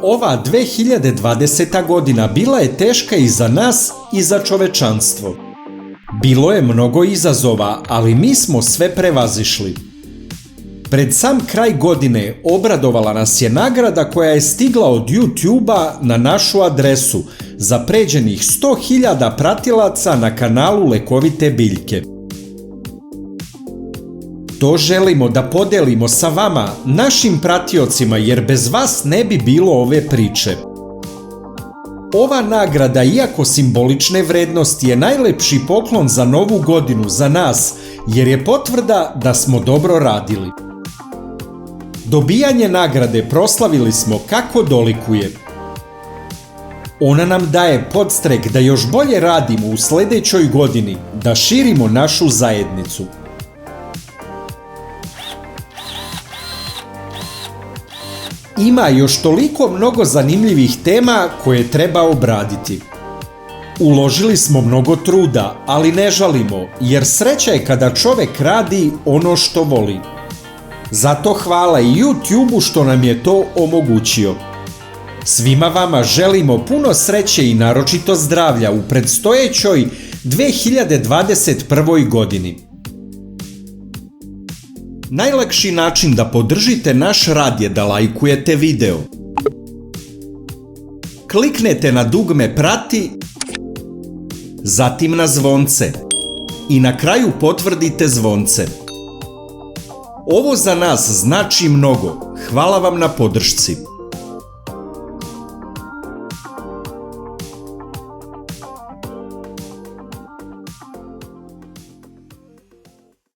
Ova 2020. godina bila je teška i za nas i za čovečanstvo. Bilo je mnogo izazova, ali mi smo sve prevazišli. Pred sam kraj godine obradovala nas je nagrada koja je stigla od YouTube-a na našu adresu za pređenih 100.000 pratilaca na kanalu Lekovite biljke. To želimo da podelimo sa vama, našim pratiocima, jer bez vas ne bi bilo ove priče. Ova nagrada, iako simbolične vrednosti, je najlepši poklon za novu godinu za nas, jer je potvrda da smo dobro radili. Dobijanje nagrade proslavili smo kako dolikuje. Ona nam daje podstrek da još bolje radimo u sljedećoj godini, da širimo našu zajednicu. Ima još toliko mnogo zanimljivih tema koje treba obraditi. Uložili smo mnogo truda, ali ne žalimo, jer sreća je kada čovek radi ono što voli. Zato hvala i YouTube-u što nam je to omogućio. Svima vama želimo puno sreće i naročito zdravlja u predstojećoj 2021. godini. Najlakši način da podržite naš rad je da lajkujete video. Kliknete na dugme prati, zatim na zvonce i na kraju potvrdite zvonce. Ovo za nas znači mnogo. Hvala vam na podršci.